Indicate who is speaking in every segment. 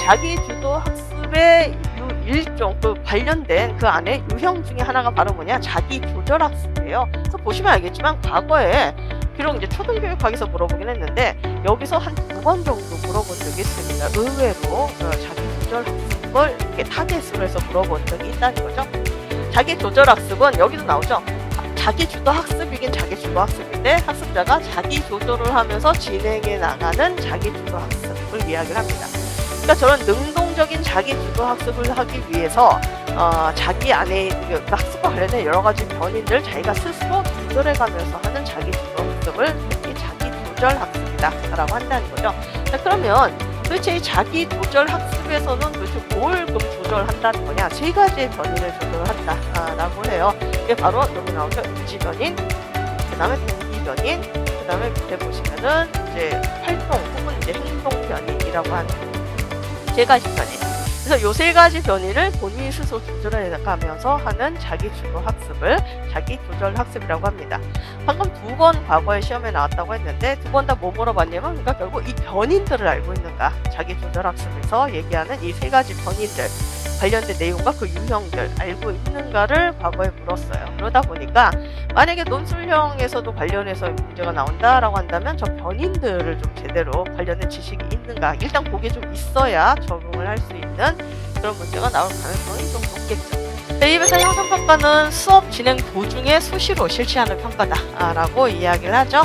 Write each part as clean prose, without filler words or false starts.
Speaker 1: 자기 주도 학습의 일종 관련된 그 안에 유형 중에 하나가 바로 뭐냐, 자기 조절 학습이에요. 그래서 보시면 알겠지만 과거에 비록 이제 초등교육학에서 물어보긴 했는데 여기서 한 2번 정도 물어본 적이 있습니다. 의외로 자기 조절 학습을 이렇게 타겟으로 해서 물어본 적이 있다는 거죠. 자기 조절 학습은 여기도 나오죠. 자기 주도 학습이긴 자기 주도 학습인데 학습자가 자기 조절을 하면서 진행해 나가는 자기 주도 학습을 이야기를 합니다. 그러니까 저런 능동적인 자기 주도 학습을 하기 위해서 자기 안에 학습과 관련된 여러 가지 변인들 자기가 스스로 조절해 가면서 하는 자기 주도 학습을 특히 자기 조절 학습이다 라고 한다는 거죠. 자, 그러면 도대체 이 자기 조절 학습에서는 도대체 뭘 그럼 조절한다는 거냐? 세 가지의 변인을 조절한다 라고 해요. 이게 바로 여기 나오죠. 인지 변인, 그 다음에 동기 변인, 그 다음에 밑에 보시면은 이제 활동 혹은 이제 행동 변인이라고 하는 세 가지 변인. 그래서 요 세 가지 변인을 본인이 스스로 조절해 나가면서 하는 자기 주도 학습을 자기 조절 학습이라고 합니다. 방금 2번 과거에 시험에 나왔다고 했는데 2번 다 뭐 물어봤냐면 그러니까 결국 이 변인들을 알고 있는가, 자기 조절 학습에서 얘기하는 이 세 가지 변인들 관련된 내용과 그 유형들 알고 있는가를 과거에 물었어요. 그러다 보니까 만약에 논술형에서도 관련해서 문제가 나온다라고 한다면 저 변인들을 좀 제대로 관련된 지식이 있는가, 일단 그게 좀 있어야 적응을 할 수 있는 그런 문제가 나올 가능성이 좀 높겠죠. 대입에서 형성평가는 수업 진행 도중에 수시로 실시하는 평가다라고 이야기를 하죠.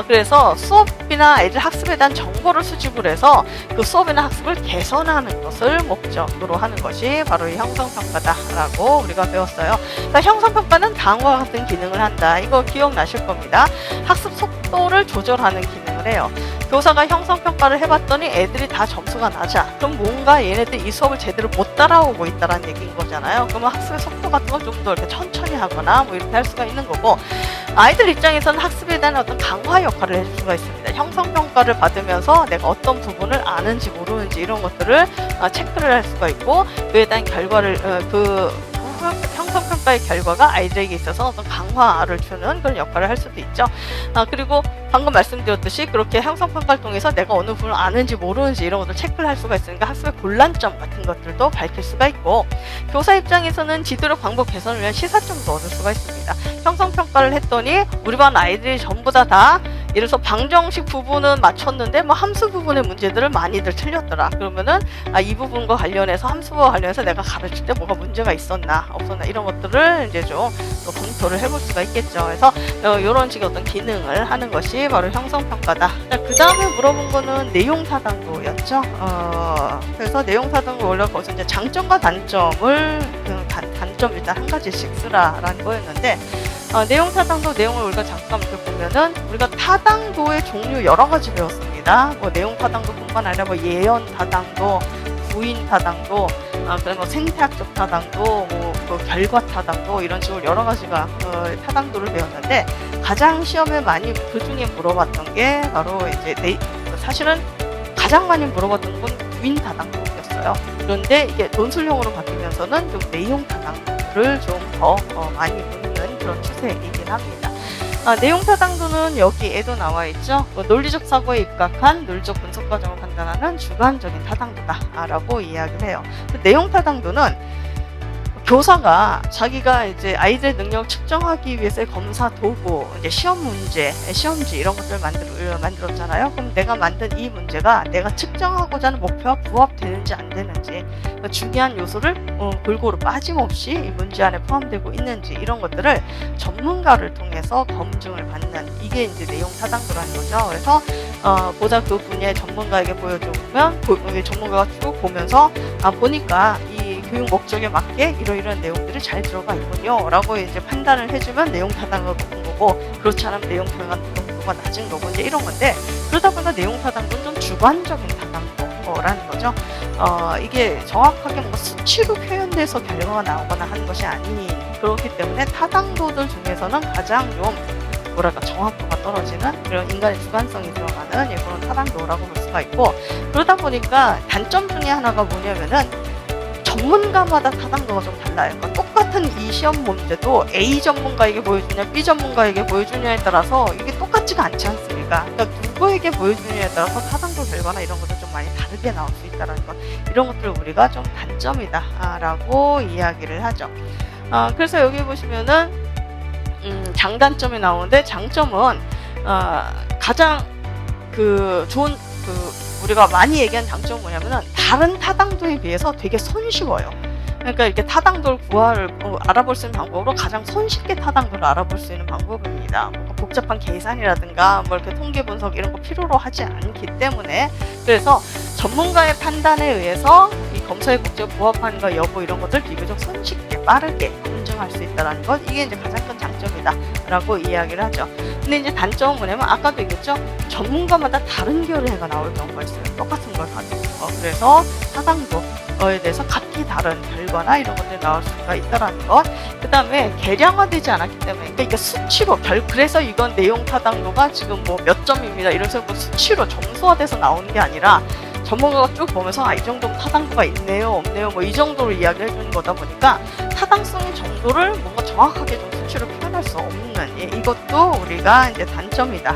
Speaker 1: 그래서 수업이나 아이들 학습에 대한 정보를 수집을 해서 그 수업이나 학습을 개선하는 것을 목적으로 하는 것이 바로 이 형성평가다라고 우리가 배웠어요. 그러니까 형성평가는 다음과 같은 기능을 한다. 이거 기억나실 겁니다. 학습 속도를 조절하는 기능을 해요. 교사가 형성평가를 해봤더니 애들이 다 점수가 낮아. 그럼 뭔가 얘네들 이 수업을 제대로 못 따라오고 있다는 얘기인 거잖아요. 그러면 학습의 속도 같은 걸 좀 더 이렇게 천천히 하거나 뭐 이렇게 할 수가 있는 거고, 아이들 입장에서는 학습에 대한 어떤 강화 역할을 해줄 수가 있습니다. 형성평가를 받으면서 내가 어떤 부분을 아는지 모르는지 이런 것들을 체크를 할 수가 있고, 그에 대한 결과를 형성평가의 결과가 아이들에게 있어서 어떤 강화를 주는 그런 역할을 할 수도 있죠. 그리고 방금 말씀드렸듯이 그렇게 형성평가를 통해서 내가 어느 부분을 아는지 모르는지 이런 것들 체크를 할 수가 있으니까 학습의 곤란점 같은 것들도 밝힐 수가 있고, 교사 입장에서는 지도력 방법 개선을 위한 시사점도 얻을 수가 있습니다. 형성평가를 했더니 우리 반 아이들이 전부 다 예를 들어서 방정식 부분은 맞췄는데 뭐 함수 부분의 문제들을 많이들 틀렸더라. 그러면은 이 부분과 관련해서 함수와 관련해서 내가 가르칠 때 뭐가 문제가 있었나 없었나 이런 것들을 이제 좀 검토를 해볼 수가 있겠죠. 그래서 이런 식의 어떤 기능을 하는 것이 바로 형성평가다. 그 다음에 물어본 거는 내용타당도였죠. 그래서 내용타당도 원래 거기서 이제 장점과 단점을 단점 일단 한 가지씩 쓰라라는 거였는데, 내용타당도 내용을 우리가 잠깐 이렇게 보면은 우리가 타당도의 종류 여러 가지 배웠습니다. 뭐 내용타당도뿐만 아니라 뭐 예언타당도, 부인타당도, 그다음에 뭐 생태학적 타당도, 뭐 결과타당도 이런 식으로 여러 가지가 타당도를 배웠는데, 가장 시험에 많이 그 중에 물어봤던 게 바로 이제 사실은 가장 많이 물어봤던 건 부인타당도였어요. 그런데 이게 논술형으로 바뀌면서는 좀 내용타당도를 좀 더 많이 묻는 그런 추세이긴 합니다. 내용타당도는 여기에도 나와 있죠. 논리적 사고에 입각한 논리적 분석 과정을 판단하는 주관적인 타당도다라고 이야기를 해요. 내용타당도는 교사가 자기가 이제 아이들의 능력을 측정하기 위해서의 검사 도구, 이제 시험 문제, 시험지 이런 것들을 만들었잖아요. 그럼 내가 만든 이 문제가 내가 측정하고자 하는 목표와 부합되는지 안 되는지, 중요한 요소를 골고루 빠짐없이 이 문제 안에 포함되고 있는지 이런 것들을 전문가를 통해서 검증을 받는, 이게 이제 내용 타당도라는 거죠. 그래서 보다 그 분야의 전문가에게 보여주면 전문가가 쭉 보면서 보니까 이 교육 목적에 맞게 이러이러한 내용들이 잘 들어가 있군요 라고 이제 판단을 해주면 내용 타당도가 높은 거고, 그렇지 않으면 내용 타당도가 낮은 거고, 이제 이런 건데, 그러다 보니까 내용 타당도는 좀 주관적인 타당도라는 거죠. 이게 정확하게 뭔가 수치로 표현돼서 결과가 나오거나 하는 것이 아닌, 그렇기 때문에 타당도들 중에서는 가장 좀 정확도가 떨어지는 그런 인간의 주관성이 들어가는 그런 타당도라고 볼 수가 있고, 그러다 보니까 단점 중에 하나가 뭐냐면은 전문가마다 타당도가 좀 달라요. 그러니까 똑같은 이 시험 문제도 A 전문가에게 보여주냐 B 전문가에게 보여주냐에 따라서 이게 똑같지가 않지 않습니까? 그러니까 누구에게 보여주느냐에 따라서 타당도 결과나 이런 것도 좀 많이 다르게 나올 수 있다는 것, 이런 것들을 우리가 좀 단점이다 라고 이야기를 하죠. 그래서 여기 보시면은 장단점이 나오는데, 장점은 가장 좋은 우리가 많이 얘기한 장점은 뭐냐면은 다른 타당도에 비해서 되게 손쉬워요. 그러니까 이렇게 타당도를 알아볼 수 있는 방법으로 가장 손쉽게 타당도를 알아볼 수 있는 방법입니다. 뭔가 복잡한 계산이라든가 뭐 이렇게 통계 분석 이런 거 필요로 하지 않기 때문에, 그래서 전문가의 판단에 의해서 이 검사의 국제에 부합하는가 여부 이런 것들 비교적 손쉽게 빠르게 검증할 수 있다는 것, 이게 이제 가장 큰 장점이다라고 이야기를 하죠. 근데 이제 단점은 뭐냐면 아까도 얘기했죠. 전문가마다 다른 결의가 나올 경우가 있어요. 똑같은 걸 가지고. 그래서 타당도에 대해서 각기 다른 결과나 이런 것들이 나올 수가 있다는 것. 그 다음에 계량화되지 않았기 때문에, 그러니까 이게 수치로 그래서 이건 내용 타당도가 지금 뭐 몇 점입니다, 이래서 뭐 수치로 점수화돼서 나오는 게 아니라 전문가가 쭉 보면서 이 정도면 타당도가 있네요, 없네요, 뭐 이 정도로 이야기를 해주는 거다 보니까 타당성의 정도를 뭔가 정확하게 좀 수치로 표현할 수 없는, 이것도 우리가 이제 단점이다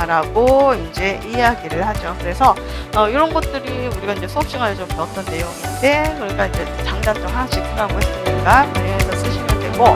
Speaker 1: 라고 이제 이야기를 하죠. 그래서 이런 것들이 우리가 이제 수업 시간에 좀 배웠던 내용인데, 그러니까 이제 장단점 하나씩 쓰라고 했으니까 관련해서 쓰시면 되고,